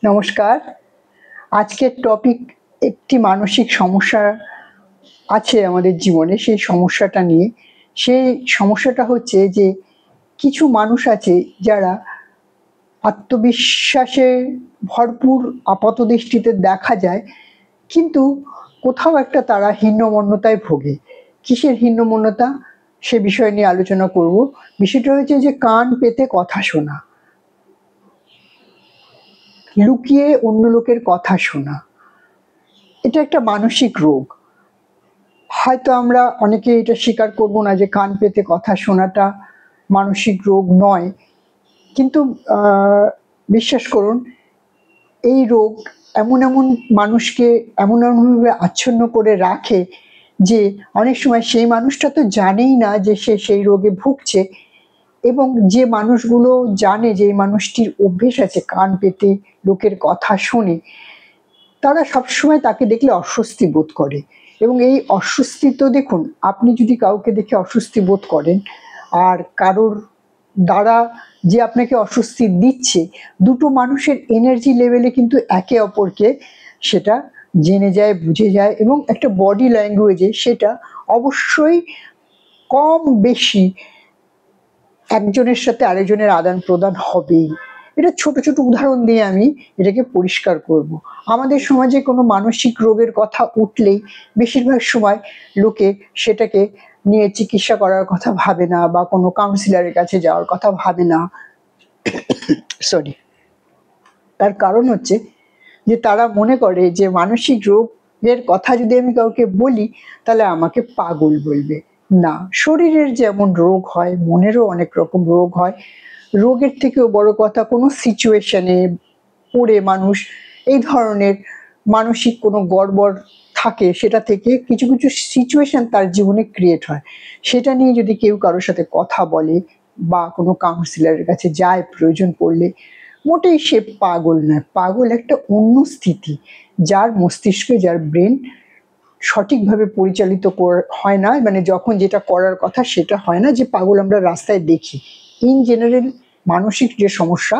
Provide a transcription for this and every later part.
নমস্কার। আজকের টপিক একটি মানসিক সমস্যা আছে আমাদের জীবনে, সেই সমস্যাটা নিয়ে। সেই সমস্যাটা হচ্ছে যে কিছু মানুষ আছে যারা আত্মবিশ্বাসে ভরপুর আপাতদৃষ্টিতে দেখা যায়, কিন্তু কোথাও একটা তারা হীনমন্যতায় ভোগে। কিসের হীনমন্যতা? সে বিষয় নিয়ে আলোচনা করব। বিষয়টা হচ্ছে যে কান পেতে কথা শোনা, লুকিয়ে অন্য লোকের কথা শোনা। এটা একটা মানসিক রোগ। হয়তো আমরা অনেকে এটা স্বীকার করব না যে কান পেতে কথা শোনাটা মানসিক রোগ নয়, কিন্তু বিশ্বাস করুন, এই রোগ এমন এমন মানুষকে এমন এমনভাবে আচ্ছন্ন করে রাখে যে অনেক সময় সেই মানুষটা তো জানেই না যে সে সেই রোগে ভুগছে, এবং যে মানুষগুলো জানে যে এই মানুষটির অভ্যেস আছে কান পেতে লোকের কথা শোনে, তারা সবসময় তাকে দেখলে অস্বস্তি বোধ করে। এবং এই অস্বস্তি তো দেখুন, আপনি যদি কাউকে দেখে অস্বস্তি বোধ করেন আর কারোর দ্বারা যে আপনাকে অস্বস্তি দিচ্ছে, দুটো মানুষের এনার্জি লেভেলে কিন্তু একে অপরকে সেটা জেনে যায়, বুঝে যায়, এবং একটা বডি ল্যাঙ্গুয়েজে সেটা অবশ্যই কম বেশি একজনের সাথে আরেকজনের আদান প্রদান হবেই। এটা ছোট ছোট উদাহরণ দিয়ে আমি এটাকে পরিষ্কার করব। আমাদের সমাজে কোনো মানসিক রোগের কথা উঠলেই বেশিরভাগ সময় লোকে সেটাকে নিয়ে চিকিৎসা করার কথা ভাবে না, বা কোনো কাউন্সিলরের কাছে যাওয়ার কথা ভাবে না। সরি। তার কারণ হচ্ছে যে তারা মনে করে যে মানসিক রোগের কথা যদি আমি কাউকে বলি তাহলে আমাকে পাগল বলবে। না, শরীরের যেমন রোগ হয়, মনেরও অনেক রকম রোগ হয়। রোগের থেকেও বড় কথা, কোনো সিচুয়েশনে পড়ে মানুষ এই ধরনের মানসিক কোনো গড়বড় থাকে, সেটা থেকে কিছু কিছু সিচুয়েশন তার জীবনে ক্রিয়েট হয়। সেটা নিয়ে যদি কেউ কারোর সাথে কথা বলে বা কোনো কাউন্সিলরের কাছে যায় প্রয়োজন পড়লে, মোটেই সে পাগল নয়। পাগল একটা অন্য স্থিতি, যার মস্তিষ্কে, যার ব্রেন সঠিকভাবে পরিচালিত হয় না, মানে যখন যেটা করার কথা সেটা হয় না, যে পাগল আমরা রাস্তায় দেখি। ইন জেনারেল মানসিক যে সমস্যা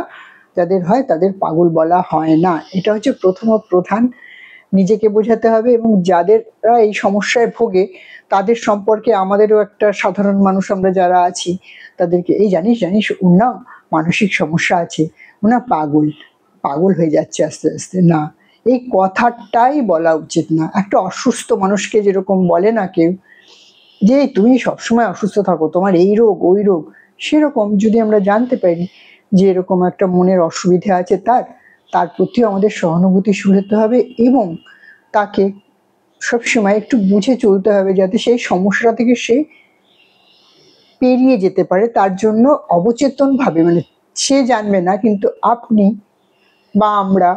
যাদের হয় তাদের পাগল বলা হয় না। এটা হচ্ছে প্রথম ও প্রধান। নিজেকে বোঝাতে হবে, এবং যাদেররা এই সমস্যায় ভোগে তাদের সম্পর্কে আমাদেরও একটা সাধারণ মানুষ আমরা যারা আছি তাদেরকে, এই জানিস জানিস ওর না মানসিক সমস্যা আছে, ও না পাগল, পাগল হয়ে যাচ্ছে আস্তে আস্তে। না, এই কথাটাই বলা উচিত না। একটা অসুস্থ মানুষকে যেরকম বলে না কেউ যে তুমি সবসময় অসুস্থ থাকো, তোমার এই রোগ ওই রোগ, সেরকম যদি আমরা জানতে পারি যে এরকম একটা মনের অসুবিধা আছে তার প্রতিও আমাদের সহানুভূতিশীল হতে হবে, এবং তাকে সবসময় একটু বুঝে চলতে হবে যাতে সেই সমস্যা থেকে সে পেরিয়ে যেতে পারে। তার জন্য অবচেতনভাবে, মানে সে জানবে না কিন্তু আপনি বা আমরা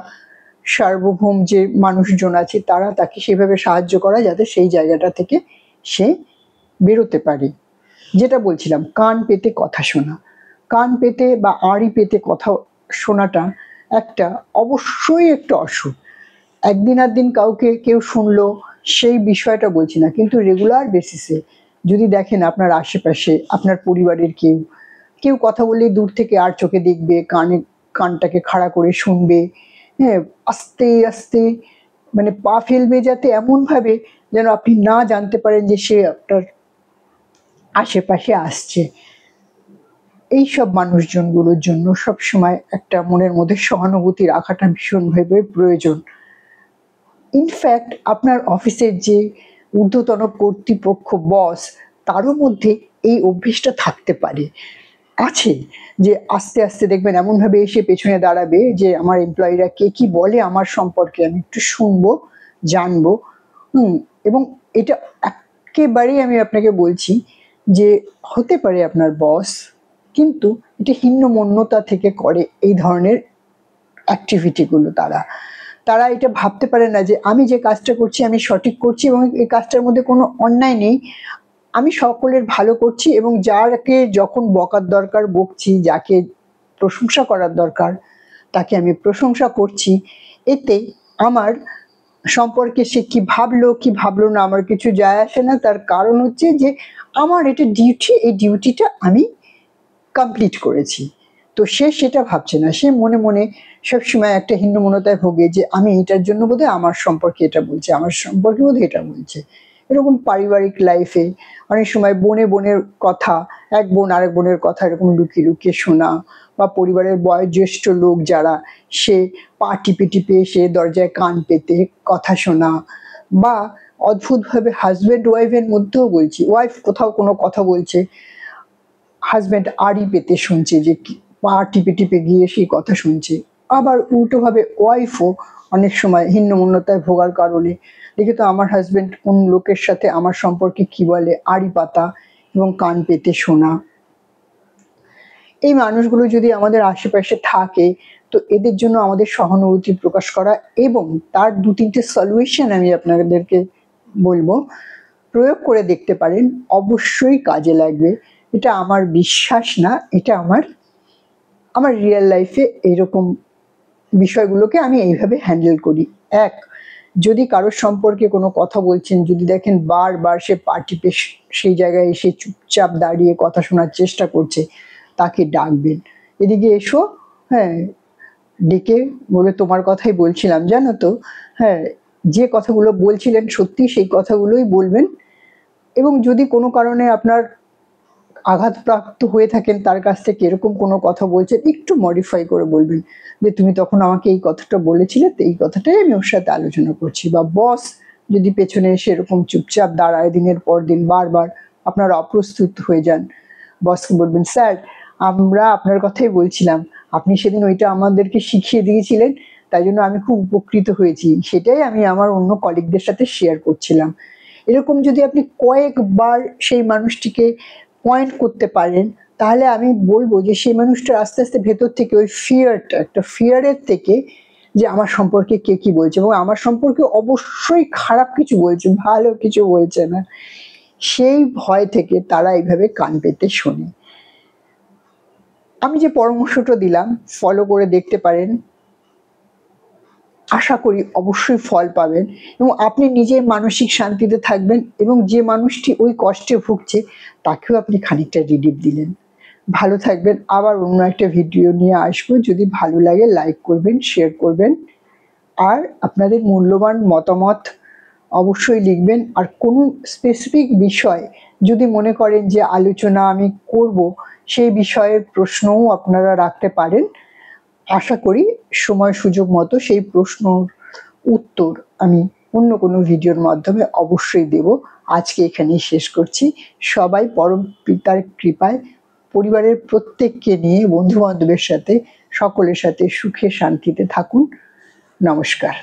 সার্বভৌম যে মানুষজন আছে তারা তাকে সেভাবে সাহায্য করা যাতে সেই জায়গাটা থেকে সে বেরোতে পারে। যেটা বলছিলাম, কান পেতে কথা শোনা। কান পেতে বা আড়ি পেতে কথা শোনাটা একটা অবশ্যই একটা অসুখ। একদিন আর দিন কাউকে কেউ শুনলো সেই বিষয়টা বলছি না, কিন্তু রেগুলার বেসিসে যদি দেখেন আপনার আশেপাশে আপনার পরিবারের কেউ কেউ কথা বললে দূর থেকে আর চোখে দেখবে, কানটাকে খাড়া করে শুনবে, হ্যাঁ, আস্তে আস্তে মানে পা ফেলবে যাতে এমনভাবে যেন আপনি না জানতে পারেন যে সে আপনার আশেপাশে আসছে। এইসব মানুষজনগুলোর জন্য সবসময় একটা মনের মধ্যে সহানুভূতি রাখাটা ভীষণভাবে প্রয়োজন। ইনফ্যাক্ট আপনার অফিসের যে ঊর্ধ্বতন কর্তৃপক্ষ, বস, তারও মধ্যে এই অভ্যেসটা থাকতে পারে, আছে, যে আস্তে আস্তে দেখবেন এমনভাবে এসে পেছনে দাঁড়াবে যে আমার এমপ্লয়িরা কে কি বলে আমার সম্পর্কে আমি একটু শুনবো, জানবো। এবং এটা একেবারেই আমি আপনাকে বলছি যে হতে পারে আপনার বস, কিন্তু এটা হীনমন্যতা থেকে করে এই ধরনের অ্যাক্টিভিটিগুলো। তারা এটা ভাবতে পারে না যে আমি যে কাজটা করছি আমি সঠিক করছি, এবং এই কাজটার মধ্যে কোনো অন্যায় নেই, আমি সকলের ভালো করছি, এবং যাকে যখন বকার দরকার বকছি, যাকে প্রশংসা করার দরকার তাকে আমি প্রশংসা করছি। এতে আমার সম্পর্কে সে কি ভাবলো না আমার কিছু যায় আসে না। তার কারণ হচ্ছে যে আমার এটা ডিউটি, এই ডিউটিটা আমি কমপ্লিট করেছি। তো সে সেটা ভাবছে না, সে মনে মনে সবসময় একটা হীনমন্যতায় ভোগে যে আমি এটার জন্য বোধহয় আমার সম্পর্কে এটা বলছে, আমার সম্পর্কে বোধহয় এটা বলছে। এরকম পারিবারিক লাইফে অনেক সময় বোনের কথা, এক বোন আরেক বোনের কথা এরকম লুকিয়ে লুকিয়ে শোনা, বা পরিবারের বয়োজ্যেষ্ঠ লোক যারা, সে পা টিপে টিপে এসে দরজায় কান পেতে কথা শোনা, বা অদ্ভুতভাবে হাজব্যান্ড ওয়াইফের মধ্যেও বলছি, ওয়াইফ কোথাও কোনো কথা বলছে, হাজব্যান্ড আড়ি পেতে শুনছে, যে পা টিপে টিপে গিয়ে সেই কথা শুনছে। আবার উল্টোভাবে ওয়াইফও অনেক সময় হীনমন্যতায় ভোগার কারণে, দেখে তো আমার হাজব্যান্ড কোন লোকের সাথে আমার সম্পর্কে কি বলে, আড়ি পাতা এবং কান পেতে শোনা। এই মানুষগুলো যদি আমাদের আশেপাশে থাকে, তো এদের জন্য আমাদের সহানুভূতি প্রকাশ করা এবং তার 2-3টে সলিউশন আমি আপনাদেরকে বলবো, প্রয়োগ করে দেখতে পারেন, অবশ্যই কাজে লাগবে। এটা আমার বিশ্বাস না, এটা আমার রিয়েল লাইফে এরকম বিষয়গুলোকে আমি এইভাবে হ্যান্ডেল করি। এক, যদি কারোর সম্পর্কে কোনো কথা বলছেন, যদি দেখেন বারবার সে পা টিপে সেই জায়গায় এসে চুপচাপ দাঁড়িয়ে কথা শোনার চেষ্টা করছে, তাকে ডাকবেন, এদিকে এসো, হ্যাঁ, ডেকে বলে তোমার কথাই বলছিলাম জানো তো, হ্যাঁ, যে কথাগুলো বলছিলেন সত্যি সেই কথাগুলোই বলবেন। এবং যদি কোনো কারণে আপনার আঘাতপ্রাপ্ত হয়ে থাকেন, তার কাছ থেকে এরকম কোনো কথা বলছেন, একটু মডিফাই করে বলবেন যে তুমি তখন আমাকে এই কথাটা বলেছিলে, তো এই কথাটাই আমি ওর সাথে আলোচনা করছি। বা বস যদি পেছনে এসে এরকম চুপচাপ দাঁড়ায় দিনের পর দিন, বারবার আপনারা অপ্রস্তুত হয়ে যান, বসকে বলবেন স্যার আমরা আপনার কথাই বলছিলাম, আপনি সেদিন ওইটা আমাদেরকে শিখিয়ে দিয়েছিলেন, তাই জন্য আমি খুব উপকৃত হয়েছি, সেটাই আমি আমার অন্য কলিগদের সাথে শেয়ার করছিলাম। এরকম যদি আপনি কয়েকবার সেই মানুষটিকে পয়েন্ট করতে পারেন, তাহলে আমি বলবো যে সেই মানুষটা আস্তে আস্তে ভেতর থেকে ওই ফিয়ারটা, একটা ফিয়ারের থেকে, যে আমার সম্পর্কে কে কি বলছে এবং আমার সম্পর্কে অবশ্যই খারাপ কিছু বলছে, ভালো কিছু বলছে না, সেই ভয় থেকে তারা এইভাবে কান পেতে শোনে। আমি যে পরামর্শটা দিলাম ফলো করে দেখতে পারেন, আশা করি অবশ্যই ফল পাবেন এবং আপনি নিজে মানসিক শান্তিতে থাকবেন, এবং যে মানুষটি ওই কষ্টে ভুগছে তাকেও আপনি খানিকটা রিলিফ দিলেন। ভালো থাকবেন, আবার অন্য একটা ভিডিও নিয়ে আসবো। যদি ভালো লাগে লাইক করবেন, শেয়ার করবেন, আর আপনাদের মূল্যবান মতামত অবশ্যই লিখবেন। আর কোনো স্পেসিফিক বিষয় যদি মনে করেন যে আলোচনা আমি করব, সেই বিষয়ের প্রশ্নও আপনারা রাখতে পারেন। আশা করি সময় সুযোগ মতো সেই প্রশ্নর উত্তর আমি অন্য কোনো ভিডিওর মাধ্যমে অবশ্যই দেব। আজকে এখানেই শেষ করছি। সবাই পরম পিতার কৃপায় পরিবারের প্রত্যেককে নিয়ে, বন্ধু বান্ধবের সাথে, সকলের সাথে সুখে শান্তিতে থাকুন। নমস্কার।